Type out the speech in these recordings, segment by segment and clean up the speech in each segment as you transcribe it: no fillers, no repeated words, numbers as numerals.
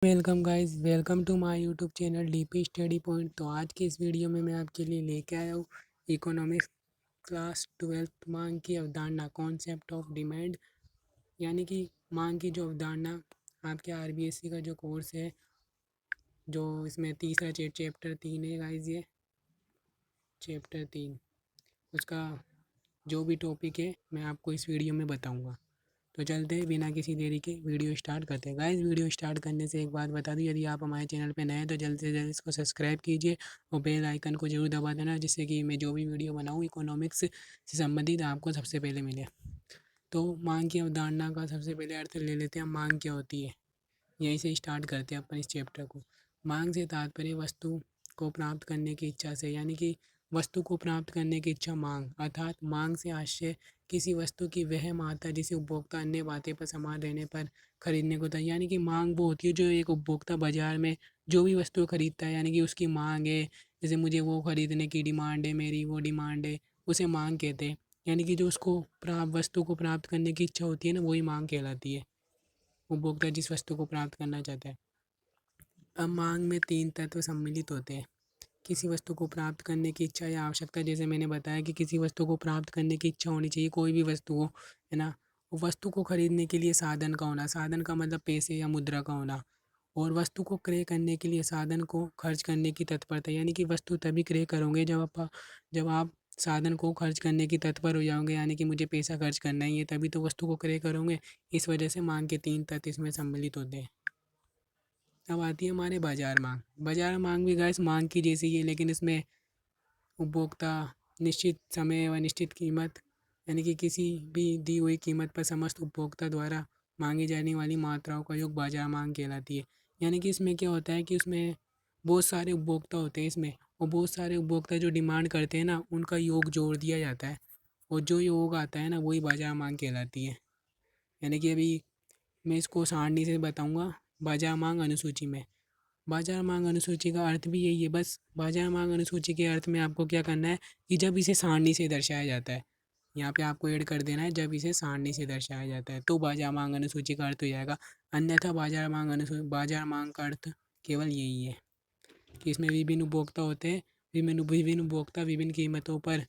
Welcome guys, welcome to my YouTube channel DP study point. तो आज के इस वीडियो में मैं आपके लिए लेके आया हूँ इकोनॉमिक्स क्लास 12th मांग की अवधारणा, कॉन्सेप्ट ऑफ डिमांड। यानी कि मांग की जो अवधारणा आपके आरबीएससी का जो कोर्स है, जो इसमें तीसरा चैप्टर 3 है गाइस, ये चैप्टर 3 उसका जो भी टॉपिक है मैं आपको इस वीडियो में बताऊँगा। तो चलते हैं बिना किसी देरी के वीडियो स्टार्ट करते हैं। गाइस, वीडियो स्टार्ट करने से एक बात बता दूं, यदि आप हमारे चैनल पे नए हैं तो जल्द से जल्द इसको सब्सक्राइब कीजिए और बेल आइकन को जरूर दबा देना, जिससे कि मैं जो भी वीडियो बनाऊं इकोनॉमिक्स से संबंधित आपको सबसे पहले मिले। तो मांग की अवधारणा का सबसे पहले अर्थ ले लेते हैं, मांग क्या होती है। यहीं से स्टार्ट करते हैं अपन इस चैप्टर को। मांग से तात्पर्य वस्तु को प्राप्त करने की इच्छा से, यानी कि वस्तु को प्राप्त करने की इच्छा मांग, अर्थात मांग से आशय किसी वस्तु की वह मात्रा जिसे उपभोक्ता अन्य बातें पर समान रहने पर खरीदने को तैयार। यानी कि मांग वो होती है जो एक उपभोक्ता बाजार में जो भी वस्तु खरीदता है, यानी कि उसकी मांग है। जैसे मुझे वो खरीदने की डिमांड है, मेरी वो डिमांड है, उसे मांग कहते हैं। यानी कि जो उसको प्राप्त वस्तु को प्राप्त करने की इच्छा होती है ना, वही मांग कहलाती है। उपभोक्ता जिस वस्तु को प्राप्त करना चाहता है। अब मांग में तीन तत्व सम्मिलित होते हैं: किसी वस्तु को प्राप्त करने की इच्छा या आवश्यकता। जैसे मैंने बताया कि किसी वस्तु को प्राप्त करने की इच्छा होनी चाहिए, कोई भी वस्तु हो, है ना। वो वस्तु को खरीदने के लिए साधन का होना, साधन का मतलब पैसे या मुद्रा का होना। और वस्तु को क्रय करने के लिए साधन को खर्च करने की तत्परता। यानी कि वस्तु तभी क्रय करोगे जब आप साधन को खर्च करने की तत्पर हो जाओगे, यानी कि मुझे पैसा खर्च करना ही है, तभी तो वस्तु को क्रय करोगे। इस वजह से मांग के तीन तत्व इसमें सम्मिलित होते हैं। अब आती है हमारे बाजार मांग। बाजार मांग भी गैस मांग की जैसी ही है, लेकिन इसमें उपभोक्ता निश्चित समय व निश्चित कीमत, यानी कि किसी भी दी हुई कीमत पर समस्त उपभोक्ता द्वारा मांगी जाने वाली मात्राओं का योग बाजार मांग कहलाती है। यानी कि इसमें क्या होता है कि उसमें बहुत सारे उपभोक्ता होते हैं इसमें, और बहुत सारे उपभोक्ता जो डिमांड करते हैं ना, उनका योग जोड़ दिया जाता है, और जो योग आता है ना, वही बाजार मांग कहलाती है। यानी कि अभी मैं इसको सारणी से बताऊंगा। बाजार मांग अनुसूची में, बाजार मांग अनुसूची का अर्थ भी यही है। बस बाजार मांग अनुसूची के अर्थ में आपको क्या करना है कि जब इसे सारणी से दर्शाया जाता है, यहाँ पे आपको ऐड कर देना है, जब इसे सारणी से दर्शाया जाता है तो बाजार मांग अनुसूची का अर्थ हो जाएगा। अन्यथा बाजार मांग का अर्थ केवल यही है कि इसमें विभिन्न उपभोक्ता होते हैं, विभिन्न विभिन्न उपभोक्ता विभिन्न कीमतों पर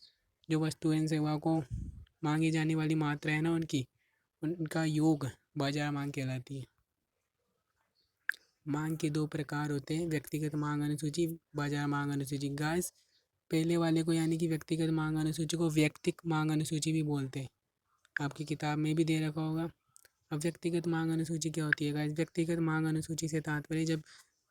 जो वस्तु एवं सेवा को मांगी जाने वाली मात्रा है ना, उनका योग बाजार मांग कहलाती है। मांग के दो प्रकार होते हैं: व्यक्तिगत मांग अनुसूची, बाजार मांग अनुसूची। गाइस, पहले वाले को यानी कि व्यक्तिगत मांग अनुसूची को व्यक्तिक मांग अनुसूची भी बोलते हैं, आपकी किताब में भी दे रखा होगा। अब व्यक्तिगत मांग अनुसूची क्या होती है गाइस? व्यक्तिगत मांग अनुसूची से तात्पर्य जब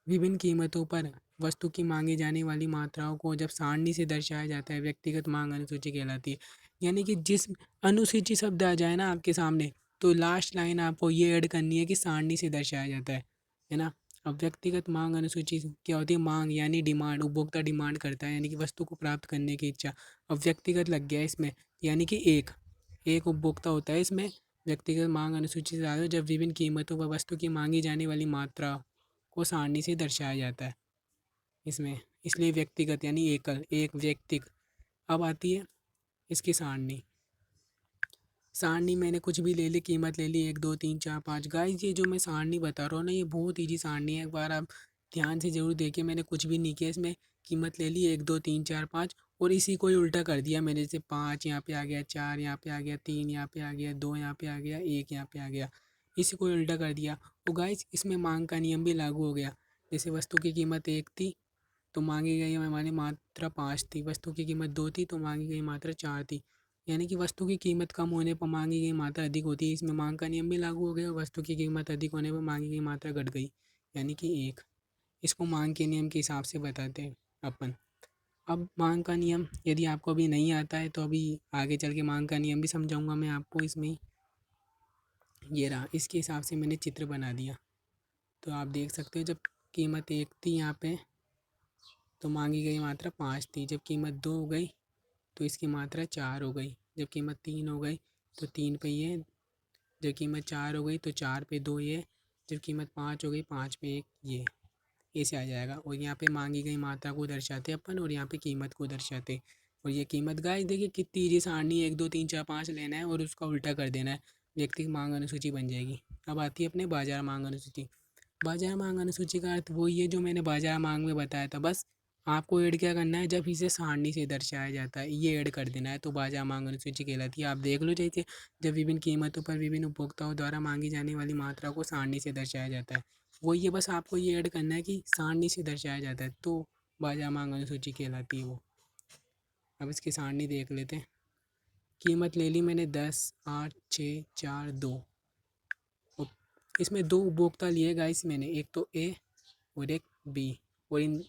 विभिन्न कीमतों पर वस्तु की मांगी जाने वाली मात्राओं को जब सारणी से दर्शाया जाता है, व्यक्तिगत मांग अनुसूची कहलाती है। यानी कि जिस अनुसूची शब्द आ जाए ना आपके सामने, तो लास्ट लाइन आपको ये ऐड करनी है कि सारणी से दर्शाया जाता है ना। अब व्यक्तिगत मांग अनुसूची क्या होती है? मांग यानी डिमांड, उपभोक्ता डिमांड करता है, यानी कि वस्तु को प्राप्त करने की इच्छा। अब व्यक्तिगत लग गया इसमें, यानी कि एक एक उपभोक्ता होता है इसमें। व्यक्तिगत मांग अनुसूची से ज़्यादा जब विभिन्न कीमतों पर वस्तु की मांगी जाने वाली मात्रा को सारणी से दर्शाया जाता है इसमें, इसलिए व्यक्तिगत यानी एकल, एक व्यक्तिक। अब आती है इसकी सारणी। सारणी मैंने कुछ भी ले ली, कीमत ले ली 1 2 3 4 5। गाइस, ये जो मैं सारणी बता रहा हूँ ना, ये बहुत ईजी सारणी है, एक बार आप ध्यान से ज़रूर देखिए। मैंने कुछ भी नहीं किया इसमें, कीमत ले ली 1 2 3 4 5, और इसी को ही उल्टा कर दिया मैंने। जैसे 5 यहाँ पे आ गया, 4 यहाँ पे आ गया, 3 यहाँ पे आ गया, 2 यहाँ पे आ गया, 1 यहाँ पे आ गया, इसी को ही उल्टा कर दिया। और गाइस, इसमें मांग का नियम भी लागू हो गया। जैसे वस्तु की कीमत 1 थी तो मांगी गई हमारी मात्रा 5 थी, वस्तु की कीमत 2 थी तो मांगी गई मात्रा 4 थी। यानी कि वस्तु की कीमत कम होने पर मांगी गई मात्रा अधिक होती है, इसमें मांग का नियम भी लागू हो गया। वस्तु की कीमत अधिक होने पर मांगी गई मात्रा घट गई, यानी कि 1। इसको मांग के नियम के हिसाब से बताते हैं अपन। अब मांग का नियम यदि आपको अभी नहीं आता है तो अभी आगे चल के मांग का नियम भी समझाऊंगा मैं आपको इसमें ही। ये रहा, इसके हिसाब से मैंने चित्र बना दिया, तो आप देख सकते हो। जब कीमत 1 थी यहाँ पे तो मांगी गई मात्रा 5 थी। जब कीमत 2 हो गई तो इसकी मात्रा 4 हो गई। जब कीमत 3 हो गई तो 3 पे ये। जब कीमत 4 हो गई तो 4 पे 2 ये। जब कीमत 5 हो गई 5 पे 1 ये। ऐसे आ जाएगा। और यहाँ पे मांगी गई मात्रा को दर्शाते अपन, और यहाँ पे कीमत को दर्शाते। और ये कीमत गाइस देखिए कितनी ईजी सारणी है, 1 2 3 4 5 लेना है और उसका उल्टा कर देना है, व्यक्ति की मांग अनुसूची बन जाएगी। अब आती है अपने बाजार मांग अनुसूची। बाजार मांग अनुसूची का अर्थ वही है जो मैंने बाजार मांग में बताया था। बस आपको ऐड क्या करना है, जब इसे सारणी से दर्शाया जाता है ये ऐड कर देना है, तो बाजार मांग अनुसूची कहलाती है। आप देख लो, जैसे जब विभिन्न कीमतों पर विभिन्न उपभोक्ताओं द्वारा मांगी जाने वाली मात्रा को सारणी से दर्शाया जाता है, वही है। बस आपको ये ऐड करना है कि सारणी से दर्शाया जाता है, तो बाजार मांग अनुसूची कहलाती है वो। अब इसकी सारणी देख लेते हैं। कीमत ले ली मैंने 10, 8, 6, 4, 2। इसमें दो उपभोक्ता लिए गाइस मैंने, एक तो ए और एक बी, और इन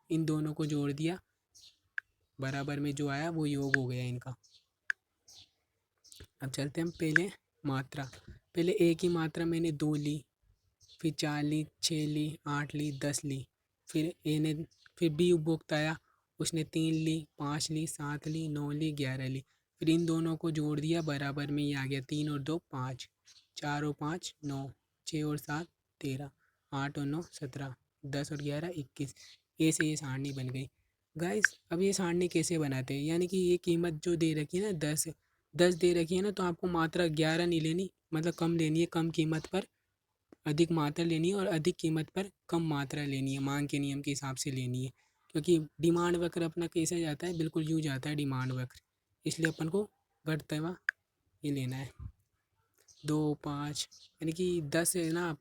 इन दोनों को जोड़ दिया, बराबर में जो आया वो योग हो गया इनका। अब चलते हैं हम पहले मात्रा। पहले ए की मात्रा मैंने 2 ली, फिर 4 ली, 6 ली, 8 ली, 10 ली। फिर बी उपभोक्ता आया, उसने 3 ली, 5 ली, 7 ली, 9 ली, 11 ली। फिर इन दोनों को जोड़ दिया, बराबर में ये आ गया 3 और 2 5, 4 और 5 9, 6 और 7 13, 8 और 9 17, 10 और 11 21। ऐसे ये सारणी बन गई गाइस। अब ये सारणी कैसे बनाते हैं, यानी कि ये कीमत जो दे रखी है ना 10 दे रखी है ना, तो आपको मात्रा 11 नहीं लेनी, मतलब कम लेनी है। कम कीमत पर अधिक मात्रा लेनी है और अधिक कीमत पर कम मात्रा लेनी है, मांग के नियम के हिसाब से लेनी है। क्योंकि डिमांड वक्र अपना कैसे जाता है, बिल्कुल यूँ जाता है डिमांड वक्र, इसलिए अपन को घटता हुआ ये लेना है। 2 5 यानी कि 10 है ना,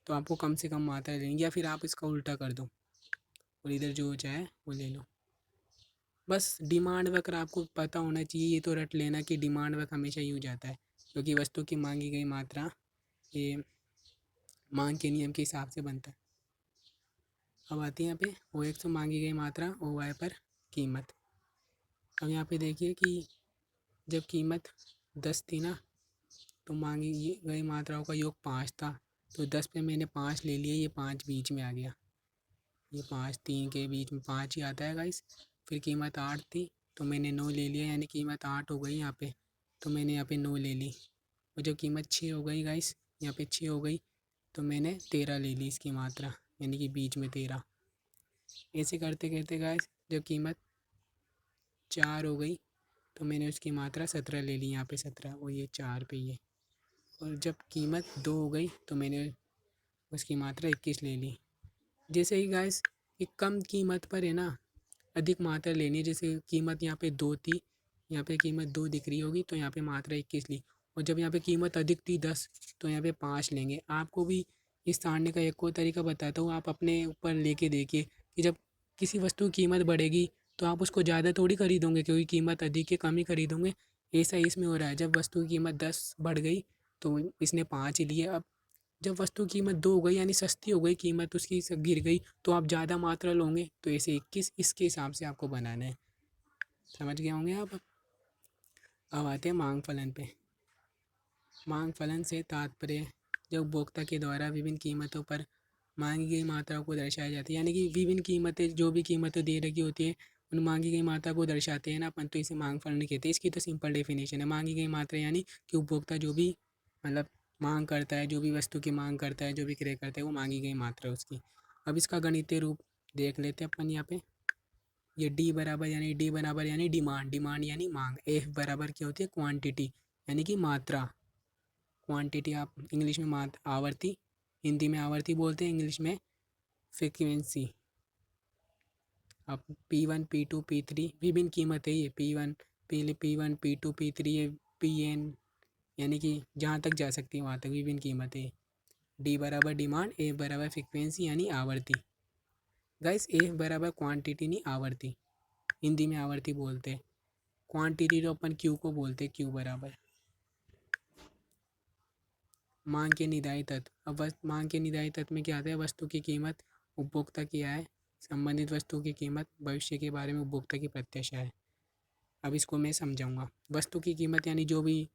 तो आपको कम से कम मात्रा लेंगे, या फिर आप इसका उल्टा कर दो और इधर जो चाहे वो ले लो। बस डिमांड वक्र आपको पता होना चाहिए, ये तो रट लेना कि डिमांड वक्र हमेशा यूँ जाता है, क्योंकि वस्तु की मांगी गई मात्रा ये मांग के नियम के हिसाब से बनता है। अब आती है यहाँ पे ओ एक्स मांगी गई मात्रा, ओ वाई पर कीमत। अब यहाँ पे देखिए कि जब कीमत 10 थी ना, तो मांगी गई मात्राओं का योग 5 था, तो 10 पे मैंने 5 ले लिया, ये 5 बीच में आ गया, ये 5 3 के बीच में 5 ही आता है गाइस। फिर कीमत 8 थी, तो मैंने 9 ले लिया, यानी कीमत 8 हो गई यहाँ पे, तो मैंने यहाँ पे 9 ले ली। और जब कीमत 6 हो गई गाइस, यहाँ पे 6 हो गई, तो मैंने 13 ले ली इसकी मात्रा, यानी कि बीच में 13। ऐसे करते करते गाइस जब कीमत 4 हो गई, तो मैंने उसकी मात्रा 17 ले ली, यहाँ पे 17 और ये 4 पे ये। और जब कीमत 2 हो गई, तो मैंने उसकी मात्रा 21 ले ली। जैसे ही गाइस एक कम कीमत पर है ना अधिक मात्रा लेनी है, जैसे कीमत यहाँ पे 2 थी, यहाँ पे कीमत 2 दिख रही होगी, तो यहाँ पे मात्रा 21 ली। और जब यहाँ पे कीमत अधिक थी 10, तो यहाँ पे 5 लेंगे। आपको भी इस ताड़ने का एक और तरीका बताता हूँ, आप अपने ऊपर लेके देखिए कि जब किसी वस्तु की कीमत बढ़ेगी, तो आप उसको ज़्यादा थोड़ी खरीदोगे, क्योंकि कीमत अधिक है, कम ही खरीदोगे। ऐसा ही इसमें हो रहा है, जब वस्तु की कीमत 10 बढ़ गई, तो इसने 5 ही लिए। अब जब वस्तु की कीमत 2 हो गई, यानी सस्ती हो गई, कीमत उसकी गिर गई, तो आप ज़्यादा मात्रा लोगे, तो ऐसे 21 इसके हिसाब से आपको बनाना है। समझ गए होंगे आप। अब आते हैं मांग फलन पे। मांग फलन से तात्पर्य जब उपभोक्ता के द्वारा विभिन्न कीमतों पर मांगी गई मात्रा को दर्शाया जाता है, यानी कि विभिन्न कीमतें, जो भी कीमतें दे रखी होती है, उन मांगी गई मात्रा को दर्शाते हैं ना अपन, तो इसे मांग फलन कहते हैं। इसकी तो सिंपल डेफिनेशन है, मांगी गई मात्रा यानी कि उपभोक्ता जो भी मतलब मांग करता है, जो भी वस्तु की मांग करता है, जो भी क्रय करता है, वो मांगी गई मात्रा है उसकी। अब इसका गणितीय रूप देख लेते हैं अपन यहाँ पे। ये डी बराबर यानी डिमांड, डिमांड यानी मांग। एफ बराबर क्या होती है, क्वांटिटी यानी कि मात्रा। क्वांटिटी आप इंग्लिश में आवर्ती, हिंदी में आवर्ती बोलते हैं, इंग्लिश में फ्रीक्वेंसी। अब P1 P2 P3 विभिन्न कीमत है, ये P1 P1 P2 P3 ये PN, यानी कि जहाँ तक जा सकती है वहाँ तक विभिन्न कीमतें। डी बराबर डिमांड, ए बराबर फ्रीक्वेंसी यानी आवर्ती। गाइस ए बराबर क्वांटिटी नहीं आवर्ती, हिंदी में आवर्ती बोलते हैं। क्वांटिटी तो अपन क्यू को बोलते हैं, क्यू बराबर मांग के निर्धारित तत्व। अब मांग के निर्धारित तत्व में क्या आता है, वस्तु की कीमत, उपभोक्ता की आय, संबंधित वस्तु की कीमत, भविष्य के बारे में उपभोक्ता की प्रत्याशा है। अब इसको मैं समझाऊंगा। वस्तु की कीमत यानी जो भी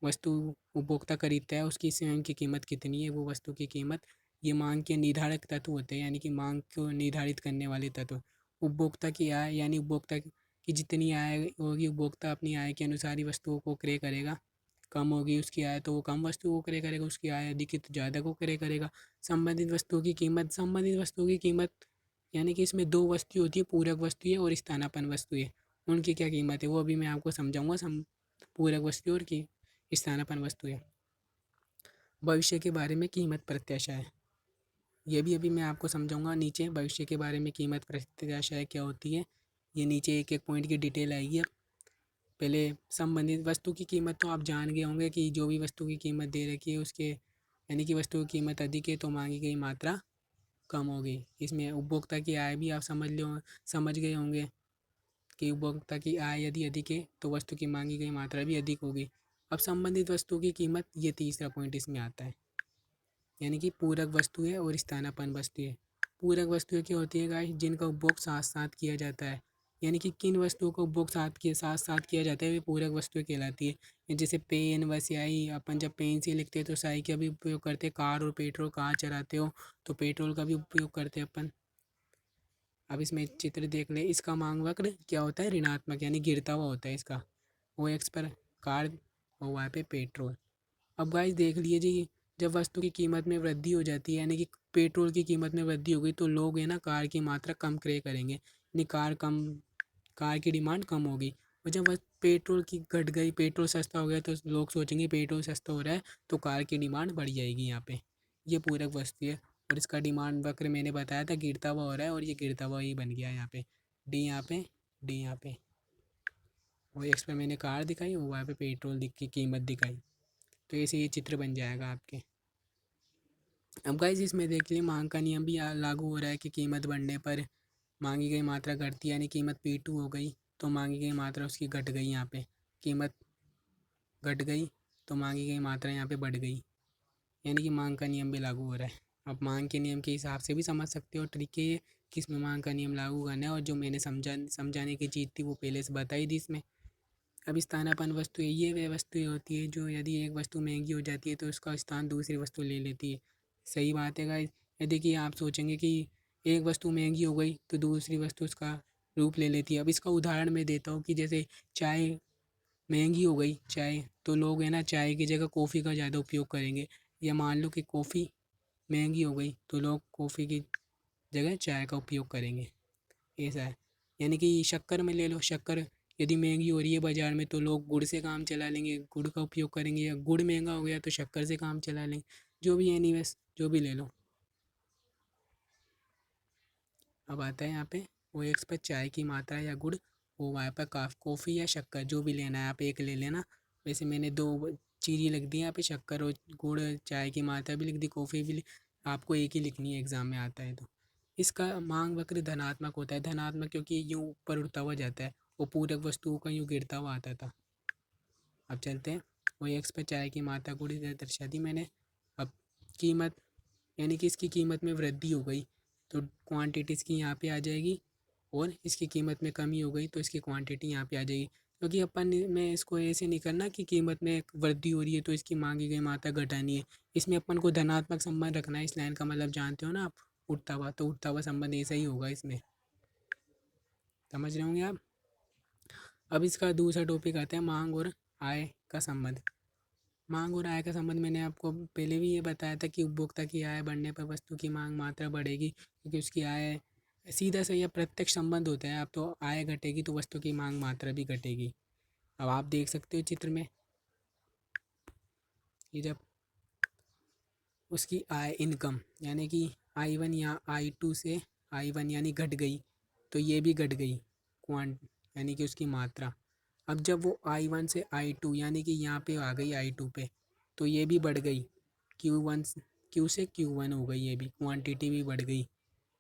वस्तु उपभोक्ता खरीदता है उसकी स्वयं की कीमत कितनी है, वो वस्तु की कीमत। ये मांग के निर्धारक तत्व होते हैं, यानी कि मांग को निर्धारित करने वाले तत्व। उपभोक्ता की आय यानी उपभोक्ता की जितनी आय होगी, उपभोक्ता अपनी आय के अनुसार ही वस्तुओं को क्रय करेगा। कम होगी उसकी आय तो वो कम वस्तु को क्रय करेगा, उसकी आय अधिक है तो ज़्यादा को क्रय करेगा। संबंधित वस्तुओं की कीमत, संबंधित वस्तुओं की कीमत यानी कि इसमें दो वस्तु होती है, पूरक वस्तु है और स्थानापन्न वस्तु है। उनकी क्या कीमत है वो अभी मैं आपको समझाऊंगा। पूरक वस्तु और की स्थानापन्न वस्तु है। भविष्य के बारे में कीमत प्रत्याशा है, ये भी अभी मैं आपको समझाऊंगा नीचे भविष्य के बारे में। कीमत प्रत्याशा क्या होती है, ये नीचे एक एक पॉइंट की डिटेल आएगी। अब पहले संबंधित वस्तु की कीमत तो आप जान गए होंगे कि जो भी वस्तु की कीमत दे रखी है उसके यानी कि वस्तु की कीमत अधिक है तो मांगी गई मात्रा कम होगी। इसमें उपभोक्ता की आय भी आप समझ गए होंगे कि उपभोक्ता की आय यदि अधिक है तो वस्तु की मांगी गई मात्रा भी अधिक होगी। अब संबंधित वस्तु की कीमत, ये तीसरा पॉइंट इसमें आता है, यानी कि पूरक वस्तुएं और स्थानापन्न वस्तुएं। पूरक वस्तुएं क्या होती है गाइस, जिनका उपभोग साथ साथ किया जाता है, यानी कि किन वस्तुओं का उपभोग साथ साथ किया जाता है वे पूरक वस्तुएं कहलाती है। जैसे पेन व स्याही, अपन जब पेन से लिखते हैं तो स्याही का भी उपयोग करते हैं। कार और पेट्रोल, कार चलाते हो तो पेट्रोल का भी उपयोग करते हैं अपन। अब इसमें चित्र देख ले, इसका मांग वक्र क्या होता है, ऋणात्मक यानी गिरता हुआ होता है इसका। ओ एक्स पर कार और वाई पे पेट्रोल। अब गाइस देख लीजिए, जब वस्तु की कीमत में वृद्धि हो जाती है यानी कि पेट्रोल की कीमत में वृद्धि हो गई तो लोग है ना कार की मात्रा कम क्रय करेंगे, यानी कार की डिमांड कम होगी। और जब पेट्रोल की घट गई, पेट्रोल सस्ता हो गया तो लोग सोचेंगे पेट्रोल सस्ता हो रहा है तो कार की डिमांड बढ़ जाएगी यहाँ पे। ये पूरक वस्तु है और इसका डिमांड वक्र मैंने बताया था गिरता हुआ हो रहा है और ये गिरता हुआ ही बन गया यहाँ पे। डी यहाँ पे, डी यहाँ पे। और एक्स पे मैंने कार दिखाई और वहाँ पे पेट्रोल की कीमत दिखाई। तो ऐसे ये चित्र बन जाएगा आपके। अब गाइस इसमें देख लिए मांग का नियम भी लागू हो रहा है कि कीमत बढ़ने पर मांगी गई मात्रा घटती है, यानी कीमत P2 हो गई तो मांगी गई मात्रा उसकी घट गई। यहाँ पे कीमत घट गई तो मांगी गई मात्रा यहाँ पे बढ़ गई, यानी कि मांग का नियम भी लागू हो रहा है। आप मांग के नियम के हिसाब से भी समझ सकते हो। ट्रिक ये कि इसमें मांग का नियम लागू करना है और जो मैंने समझाने की चीज़ थी वो पहले से बताई थी इसमें। अब स्थानापन्न वस्तुएं, ये वह वस्तुएं होती है जो यदि एक वस्तु महंगी हो जाती है तो उसका स्थान दूसरी वस्तु ले लेती है। सही बात है गाइस। यदि कि आप सोचेंगे कि एक वस्तु महंगी हो गई तो दूसरी वस्तु उसका रूप ले लेती है। अब इसका उदाहरण मैं देता हूँ कि जैसे चाय महंगी हो गई, चाय तो लोग है ना चाय की जगह कॉफ़ी का ज़्यादा उपयोग करेंगे। या मान लो कि कॉफ़ी महंगी हो गई तो लोग कॉफ़ी की जगह चाय का उपयोग करेंगे। ऐसा है। यानी कि शक्कर में ले लो, शक्कर यदि महंगी हो रही है बाज़ार में तो लोग गुड़ से काम चला लेंगे, गुड़ का उपयोग करेंगे। या गुड़ महंगा हो गया तो शक्कर से काम चला लेंगे। जो भी एनीवेज जो भी ले लो। अब आता है यहाँ पे ओ एक्स पर चाय की मात्रा या गुड़, ओ वाई पर कॉफ़ी या शक्कर, जो भी लेना है आप एक ले लेना। वैसे मैंने दो चीज़ें लिख दी यहाँ पे, शक्कर और गुड़, चाय की मात्रा भी लिख दी, कॉफ़ी भी आपको एक ही लिखनी है एग्ज़ाम में आता है तो। इसका मांग वक्र धनात्मक होता है, धनात्मक क्योंकि यूँ ऊपर उठता हुआ जाता है, वो पूरक वस्तुओं का यूँ गिरता हुआ आता था। अब चलते हैं, वही एक्स पर चाय की मात्रा गुड़ इधर दर्शा दी मैंने। अब कीमत, यानी कि इसकी कीमत में वृद्धि हो गई तो क्वांटिटी इसकी यहाँ पे आ जाएगी और इसकी कीमत में कमी हो गई तो इसकी क्वांटिटी यहाँ पे आ जाएगी। क्योंकि अपन में इसको ऐसे नहीं करना कि कीमत में वृद्धि हो रही है तो इसकी मांगी गई मात्रा घटानी है। इसमें अपन को धनात्मक संबंध रखना है। इस लाइन का मतलब जानते हो ना आप, उठता हुआ, तो उठता हुआ संबंध ऐसा ही होगा इसमें। समझ रहे होंगे आप। अब इसका दूसरा टॉपिक आता है मांग और आय का संबंध। मांग और आय का संबंध मैंने आपको पहले भी ये बताया था कि उपभोक्ता की आय बढ़ने पर वस्तु की मांग मात्रा बढ़ेगी, क्योंकि उसकी आय सीधा सा या प्रत्यक्ष संबंध होता है। अब तो आय घटेगी तो वस्तु की मांग मात्रा भी घटेगी। अब आप देख सकते हो चित्र में कि जब उसकी आय इनकम यानी कि I1 या I2 से I1 यानी घट गई तो ये भी घट गई क्वांट यानी कि उसकी मात्रा। अब जब वो I1 से I2 यानी कि यहाँ पे आ गई I2 पे तो ये भी बढ़ गई, Q से Q1 हो गई, ये भी क्वांटिटी भी बढ़ गई।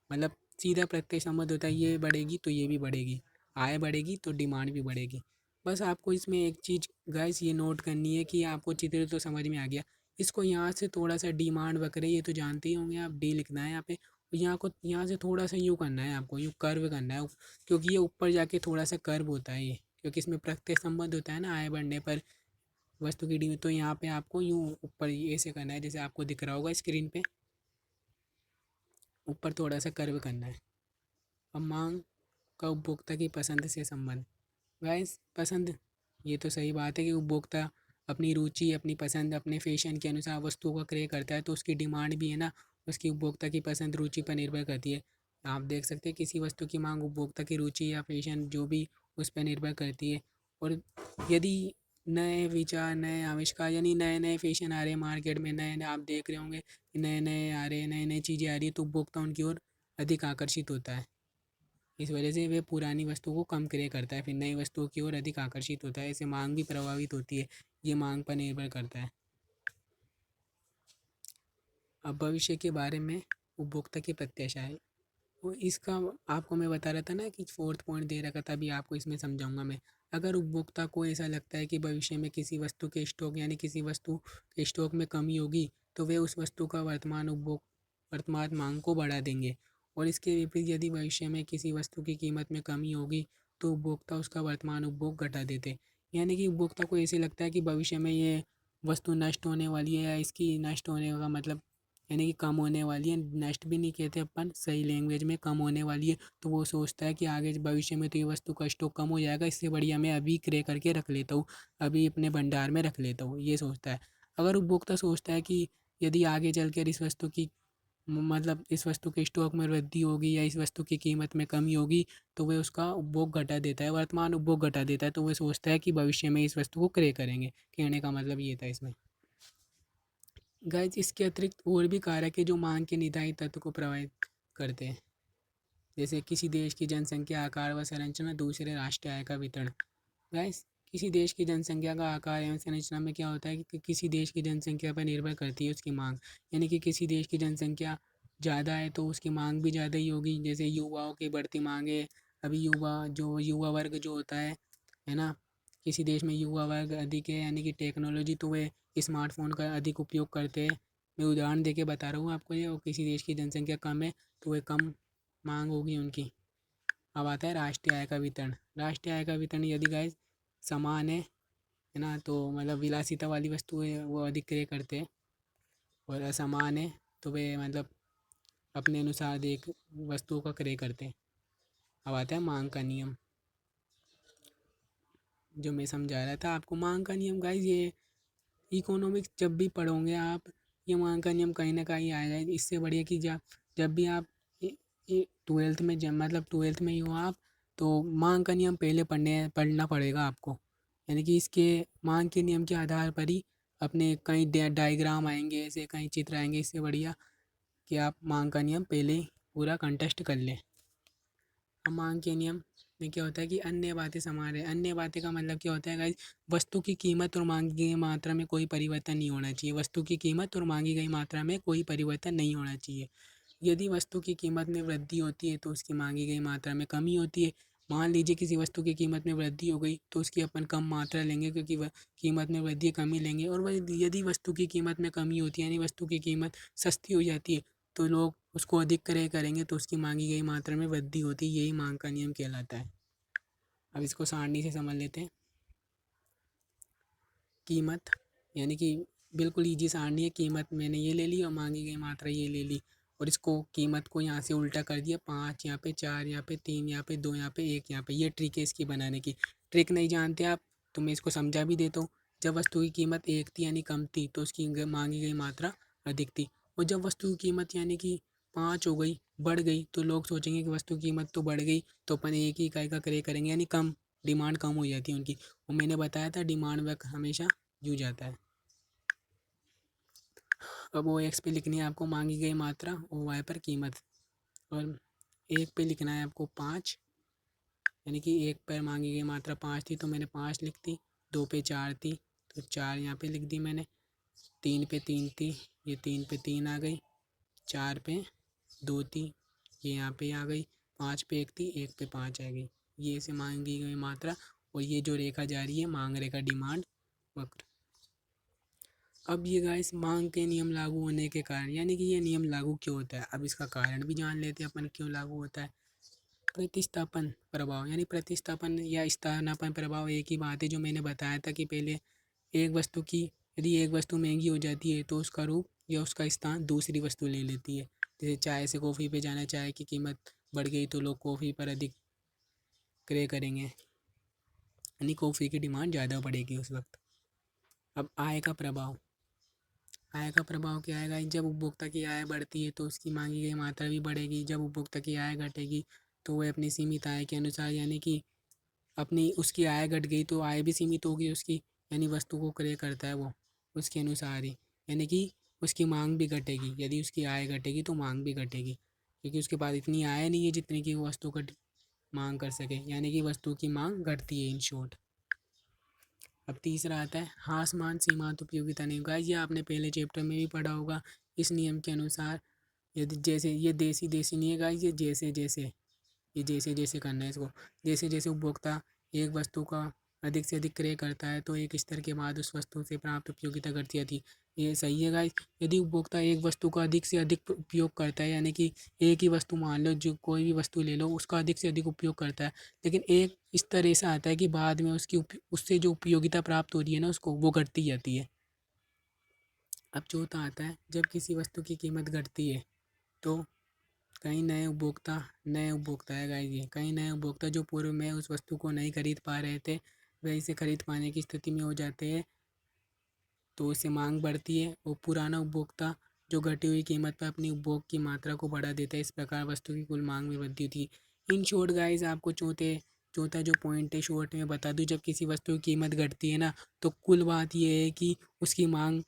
मतलब सीधा प्रत्यक्ष संबंध होता है, ये बढ़ेगी तो ये भी बढ़ेगी, आय बढ़ेगी तो डिमांड भी बढ़ेगी। बस आपको इसमें एक चीज़ गाइस ये नोट करनी है कि आपको चित्र तो समझ में आ गया। इसको यहाँ से थोड़ा सा डिमांड वक्र ये तो जानते ही होंगे आप, डी लिखना है यहाँ पे। यहाँ को यहाँ से थोड़ा सा यूँ करना है आपको, यूँ कर्व करना है, क्योंकि ये ऊपर जाके थोड़ा सा कर्व होता है ये, क्योंकि इसमें प्रत्यक्ष संबंध होता है ना आय बढ़ने पर वस्तु की डी। तो यहाँ पे आपको यूँ ऊपर ऐसे करना है जैसे आपको दिख रहा होगा स्क्रीन पे, ऊपर थोड़ा सा कर्व करना है। अब मांग का उपभोक्ता की पसंद से संबंध। गाइस पसंद, ये तो सही बात है कि उपभोक्ता अपनी रुचि, अपनी पसंद, अपने फैशन के अनुसार वस्तुओं का क्रय करता है तो उसकी डिमांड भी है ना उसकी उपभोक्ता की पसंद रुचि पर निर्भर करती है। आप देख सकते हैं किसी वस्तु की मांग उपभोक्ता की रुचि या फैशन जो भी उस पर निर्भर करती है। और यदि नए विचार, नए आविष्कार, यानी नए-नए फ़ैशन आ रहे हैं मार्केट में, नए-नए आप देख रहे होंगे, नए-नए आ रहे हैं, नई-नई चीज़ें आ रही हैं, तो उपभोक्ता उनकी ओर अधिक आकर्षित होता है। इस वजह से वे पुरानी वस्तु को कम क्रय करता है, फिर नई वस्तुओं की ओर अधिक आकर्षित होता है, इससे माँग भी प्रभावित होती है। ये माँग पर निर्भर करता है। अब भविष्य के बारे में उपभोक्ता की प्रत्याशाएँ। वो इसका आपको मैं बता रहा था ना कि 4th पॉइंट दे रखा था, अभी आपको इसमें समझाऊँगा मैं। अगर उपभोक्ता को ऐसा लगता है कि भविष्य में किसी वस्तु के स्टॉक, यानी किसी वस्तु के स्टॉक में कमी होगी, तो वे उस वस्तु का वर्तमान माँग को बढ़ा देंगे। और इसके विपरीत यदि भविष्य में किसी वस्तु की कीमत में कमी होगी, तो उपभोक्ता उसका वर्तमान उपभोग घटा देते। यानी कि उपभोक्ता को ऐसे लगता है कि भविष्य में ये वस्तु नष्ट होने वाली है, या इसकी नष्ट होने का मतलब यानी कि कम होने वाली है, नष्ट भी नहीं कहते अपन, सही लैंग्वेज में कम होने वाली है, तो वो सोचता है कि आगे भविष्य में तो ये वस्तु का स्टॉक कम हो जाएगा, इससे बढ़िया मैं अभी क्रय करके रख लेता हूँ, अभी अपने भंडार में रख लेता हूँ, ये सोचता है। अगर उपभोक्ता सोचता है कि यदि आगे चलकर इस वस्तु की मतलब इस वस्तु के स्टॉक में वृद्धि होगी या इस वस्तु की कीमत में कमी होगी, तो वह उसका उपभोग घटा देता है, वर्तमान उपभोग घटा देता है, तो वह सोचता है कि भविष्य में इस वस्तु को क्रय करेंगे। कहने का मतलब ये था इसमें। गाइस, इसके अतिरिक्त और भी कारक है जो मांग के निर्धारित तत्व को प्रभावित करते हैं, जैसे किसी देश की जनसंख्या, आकार व संरचना, दूसरे राष्ट्रीय आय का वितरण। गाइस, किसी देश की जनसंख्या का आकार एवं संरचना में क्या होता है कि किसी देश की जनसंख्या पर निर्भर करती है उसकी मांग। यानी कि किसी देश की जनसंख्या ज़्यादा है तो उसकी मांग भी ज़्यादा ही होगी, जैसे युवाओं की बढ़ती मांग है। अभी युवा वर्ग जो होता है ना, किसी देश में युवा वर्ग अधिक है, यानी कि टेक्नोलॉजी, तो वे स्मार्टफोन का अधिक उपयोग करते हैं। मैं उदाहरण देके बता रहा हूँ आपको ये, और किसी देश की जनसंख्या कम है तो वे कम मांग होगी उनकी। अब आता है राष्ट्रीय आय का वितरण। राष्ट्रीय आय का वितरण, यदि गाइस समान है ना, तो मतलब विलासिता वाली वस्तुएं वो अधिक क्रय करते हैं, और असमान है तो वे मतलब अपने अनुसार देख वस्तुओं का क्रय करते हैं। अब आता है मांग का नियम, जो मैं समझा रहा था आपको। मांग का नियम गाइस, ये इकोनॉमिक्स जब भी पढ़ोगे आप, ये मांग का नियम कहीं ना कहीं आएगा। इससे बढ़िया कि जब जब भी आप ट्वेल्थ में, जब मतलब ट्वेल्थ में ही हो आप, तो मांग का नियम पहले पढ़ना पड़ेगा आपको। यानी कि इसके मांग के नियम के आधार पर ही अपने कई डायग्राम आएंगे, ऐसे कई चित्र आएंगे। इससे बढ़िया कि आप मांग का नियम पहले ही पूरा कंटेस्ट कर लें। अब मांग के नियम में क्या होता है कि अन्य बातें समान है। अन्य बातें का मतलब क्या होता है गाइस, वस्तु की कीमत और मांगी गई मात्रा में कोई परिवर्तन नहीं होना चाहिए। वस्तु की कीमत और मांगी गई मात्रा में कोई परिवर्तन नहीं होना चाहिए। यदि वस्तु की कीमत में वृद्धि होती है तो उसकी मांगी गई मात्रा में कमी होती है। मान लीजिए किसी वस्तु की कीमत में वृद्धि हो गई तो उसकी अपन कम मात्रा लेंगे, क्योंकि वह कीमत में वृद्धि कमी लेंगे। और वह यदि वस्तु की कीमत में कमी होती है, यानी वस्तु की कीमत सस्ती हो जाती है, तो लोग उसको अधिक क्रय करेंगे, तो उसकी मांगी गई मात्रा में वृद्धि होती है। यही मांग का नियम कहलाता है। अब इसको सारणी से समझ लेते हैं। कीमत, यानी कि बिल्कुल ईजी सारणी है। कीमत मैंने ये ले ली और मांगी गई मात्रा ये ले ली, और इसको कीमत को यहाँ से उल्टा कर दिया, 5 यहाँ पे, 4 यहाँ पे, 3 यहाँ पे, 2 यहाँ पे, 1 यहाँ पे। ये ट्रिक है इसकी बनाने की। ट्रिक नहीं जानते आप तो मैं इसको समझा भी देता हूँ। जब वस्तु की कीमत 1 थी यानी कम थी, तो उसकी मांगी गई मात्रा अधिक थी। और जब वस्तु की कीमत यानी कि 5 हो गई, बढ़ गई, तो लोग सोचेंगे कि वस्तु की कीमत तो बढ़ गई, तो अपन एक ही इकाई का क्रय करेंगे, यानी कम, डिमांड कम हो जाती है उनकी। और मैंने बताया था डिमांड वह हमेशा यूँ जाता है। अब ओ एक्स पे लिखनी है आपको मांगी गई मात्रा, ओ वाई पर कीमत। और एक पे लिखना है आपको 5, यानी कि एक पर मांगी गई मात्रा 5 थी तो मैंने 5 लिख दी। 2 पे 4 थी तो 4 यहाँ पे लिख दी मैंने। 3 पे 3 थी, ये 3 पे 3 आ गई। 4 पे 2 थी, ये यहाँ पे आ गई। 5 पे 1 थी, 1 पे 5 आ गई। ये इसे मांगी गई मात्रा। और ये जो रेखा जा रही है मांग रेखा, डिमांड वक्र। अब ये गाइस मांग के नियम लागू होने के कारण, यानी कि ये नियम लागू क्यों होता है, अब इसका कारण भी जान लेते हैं अपन क्यों लागू होता है। प्रतिस्थापन प्रभाव, यानी प्रतिस्थापन या स्थानापन्न प्रभाव एक ही बात है, जो मैंने बताया था कि पहले एक वस्तु की, यदि एक वस्तु महंगी हो जाती है तो उसका रूप या उसका स्थान दूसरी वस्तु ले लेती है। जैसे चाय से कॉफ़ी पे जाना, चाय की कीमत बढ़ गई तो लोग कॉफ़ी पर अधिक क्रय करेंगे, यानी कॉफ़ी की डिमांड ज़्यादा बढ़ेगी उस वक्त। अब आय का प्रभाव, आय का प्रभाव क्या आएगा, जब उपभोक्ता की आय बढ़ती है तो उसकी मांगी गई मात्रा भी बढ़ेगी। जब उपभोक्ता की आय घटेगी तो वह अपनी सीमित आय के अनुसार, यानी कि अपनी उसकी आय घट गई तो आय भी सीमित होगी उसकी, यानी वस्तु को क्रय करता है वो उसके अनुसार ही, यानी कि उसकी मांग भी घटेगी। यदि उसकी आय घटेगी तो मांग भी घटेगी, क्योंकि उसके पास इतनी आय नहीं है जितनी कि वो वस्तु का मांग कर सके, यानी कि वस्तु की मांग घटती है इन शॉर्ट। अब तीसरा आता है हासमान सीमांत उपयोगिता नियम। गाइस ये आपने पहले चैप्टर में भी पढ़ा होगा। इस नियम के अनुसार यदि जैसे ये देसी देसी नहीं है गाइस, ये जैसे जैसे, ये जैसे जैसे करना है इसको। जैसे जैसे उपभोक्ता एक वस्तु का अधिक से अधिक क्रय करता है तो एक स्तर के बाद उस वस्तु से प्राप्त उपयोगिता घटती जाती है। ये सही है गाइस। यदि उपभोक्ता एक वस्तु का अधिक से अधिक उपयोग करता है, यानी कि एक ही वस्तु मान लो, जो कोई भी वस्तु ले लो, उसका अधिक से अधिक उपयोग करता है, लेकिन एक स्तर ऐसा आता है कि बाद में उससे जो उपयोगिता प्राप्त हो रही है ना उसको, वो घटती जाती है। अब चौथा आता है जब किसी वस्तु की कीमत घटती है तो कई नए उपभोक्ता है गाइस, ये कई नए उपभोक्ता जो पूर्व में उस वस्तु को नहीं खरीद पा रहे थे, वह इसे खरीद पाने की स्थिति में हो जाते हैं, तो उससे मांग बढ़ती है। और पुराना उपभोक्ता जो घटी हुई कीमत पर अपनी उपभोग की मात्रा को बढ़ा देता है। इस प्रकार वस्तु की कुल मांग में वृद्धि होती है। इन शॉर्ट गाइस आपको चौथा जो पॉइंट है शॉर्ट में बता दूं, जब किसी वस्तु की कीमत घटती है ना, तो कुल बात यह है कि उसकी मांग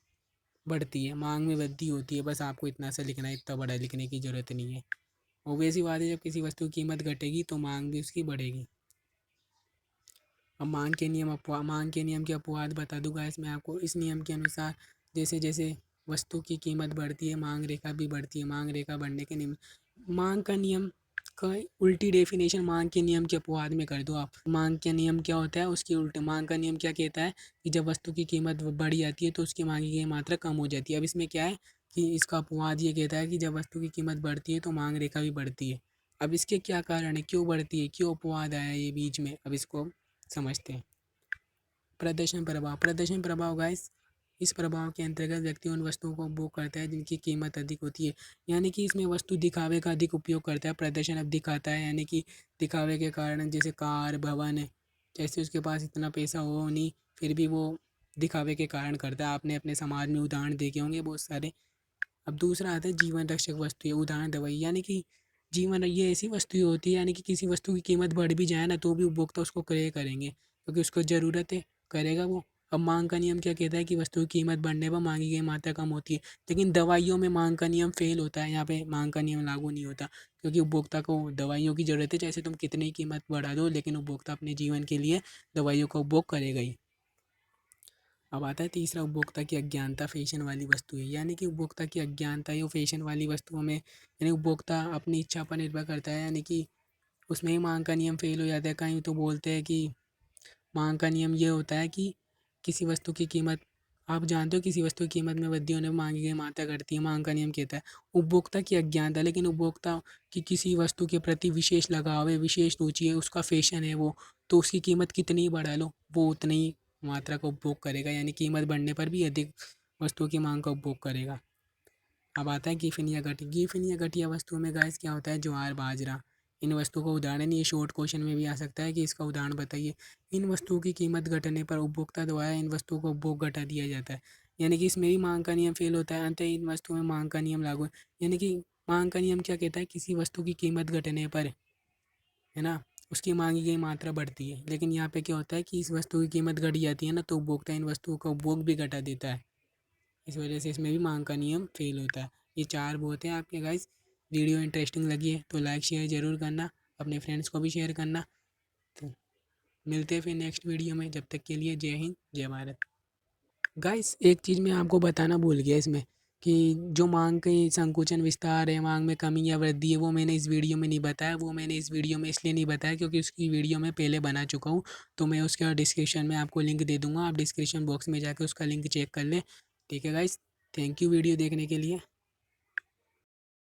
बढ़ती है, मांग में वृद्धि होती है। बस आपको इतना सा लिखना है, इतना बड़ा लिखने की ज़रूरत नहीं है। ऑब्वियस सी बात है, जब किसी वस्तु की कीमत घटेगी तो मांग भी उसकी बढ़ेगी। अब मांग के नियम के अपवाद बता दूंगा इसमें आपको। इस नियम के अनुसार जैसे जैसे वस्तु की कीमत बढ़ती है, मांग रेखा भी बढ़ती है। मांग रेखा बढ़ने के नियम, मांग का नियम का उल्टी डेफिनेशन मांग के नियम के अपवाद में कर दो आप। मांग का नियम क्या होता है, उसकी उल्टे। मांग का नियम क्या कहता है कि जब वस्तु की कीमत बढ़ जाती है तो उसकी मांगी गई मात्रा कम हो जाती है। अब इसमें क्या है कि इसका अपवाद ये कहता है कि जब वस्तु की कीमत बढ़ती है तो मांग रेखा भी बढ़ती है। अब इसके क्या कारण है, क्यों बढ़ती है, क्यों अपवाद आया ये बीच में, अब इसको समझते हैं। प्रदर्शन प्रभाव गाइस, इस प्रभाव के अंतर्गत व्यक्ति उन वस्तुओं को उपभोग करता है जिनकी कीमत अधिक होती है। यानी कि इसमें वस्तु दिखावे का अधिक उपयोग करता है। प्रदर्शन अब दिखाता है, यानी कि दिखावे के कारण, जैसे कार भवन है, जैसे उसके पास इतना पैसा हो नहीं, फिर भी वो दिखावे के कारण करता है। आपने अपने समाज में उदाहरण देखे होंगे बहुत सारे। अब दूसरा आता है जीवन रक्षक वस्तुएं, उदाहरण दवाई। यानी कि जीवन, ये ऐसी वस्तुएं होती है, यानी कि किसी वस्तु की कीमत बढ़ भी जाए ना तो भी उपभोक्ता उसको क्रय करेंगे क्योंकि उसको ज़रूरत है, करेगा वो। अब मांग का नियम क्या कहता है कि वस्तु की कीमत बढ़ने पर मांगी गई मात्रा कम होती है, लेकिन दवाइयों में मांग का नियम फेल होता है। यहाँ पे मांग का नियम लागू नहीं होता क्योंकि उपभोक्ता को दवाइयों की ज़रूरत है। चाहे तुम कितनी कीमत बढ़ा दो, लेकिन उपभोक्ता अपने जीवन के लिए दवाइयों का उपभोग करेगा ही। अब आता है तीसरा, उपभोक्ता की अज्ञानता फैशन वाली वस्तु है। यानी कि उपभोक्ता की अज्ञानता ये फैशन वाली वस्तुओं में, यानी उपभोक्ता अपनी इच्छा पर निर्भर करता है, यानी कि उसमें ही मांग का नियम फेल हो जाता है। कहीं तो बोलते हैं कि मांग का नियम ये होता है कि किसी वस्तु की कीमत, आप जानते हो किसी वस्तु की कीमत में वृद्धि होने पर मांगी गई मात्रा घटती है। मांग का नियम कहता है उपभोक्ता की अज्ञानता, लेकिन उपभोक्ता की किसी वस्तु के प्रति विशेष लगाव है, विशेष रुचि है, उसका फैशन है वो, तो उसकी कीमत कितनी ही बढ़ा लो वो उतनी ही मात्रा का उपभोग करेगा, यानी कीमत बढ़ने पर भी अधिक वस्तुओं की मांग का उपभोग करेगा। अब आता है गिफिन या घटी। गिफिन या घटिया वस्तुओं में गाइस क्या होता है, ज्वार बाजरा। इन वस्तुओं का उदाहरण, ये शॉर्ट क्वेश्चन में भी आ सकता है कि इसका उदाहरण बताइए। इन वस्तुओं की कीमत घटने पर उपभोक्ता द्वारा इन वस्तुओं का उपभोग घटा दिया जाता है, यानी कि इसमें भी मांग का नियम फेल होता है। अंत इन वस्तुओं में मांग का नियम लागू है। यानी कि मांग का नियम क्या कहता है, किसी वस्तु की कीमत घटने पर, है ना, उसकी मांगी गई मात्रा बढ़ती है। लेकिन यहाँ पे क्या होता है कि इस वस्तु की कीमत घट जाती है ना, तो उपभोक्ता इन वस्तुओं का उपभोग भी घटा देता है। इस वजह से इसमें भी मांग का नियम फेल होता है। ये चार बहुत हैं आपके गाइस। वीडियो इंटरेस्टिंग लगी है तो लाइक शेयर ज़रूर करना, अपने फ्रेंड्स को भी शेयर करना। तो मिलते हैं फिर नेक्स्ट वीडियो में, जब तक के लिए जय हिंद जय भारत। गाइस एक चीज़ मैं आपको बताना भूल गया इसमें, कि जो मांग की संकुचन विस्तार है, मांग में कमी या वृद्धि है, वो मैंने इस वीडियो में नहीं बताया। वो मैंने इस वीडियो में इसलिए नहीं बताया क्योंकि उसकी वीडियो मैं पहले बना चुका हूँ। तो मैं उसका डिस्क्रिप्शन में आपको लिंक दे दूँगा, आप डिस्क्रिप्शन बॉक्स में जाकर उसका लिंक चेक कर लें। ठीक है गाइस, थैंक यू वीडियो देखने के लिए।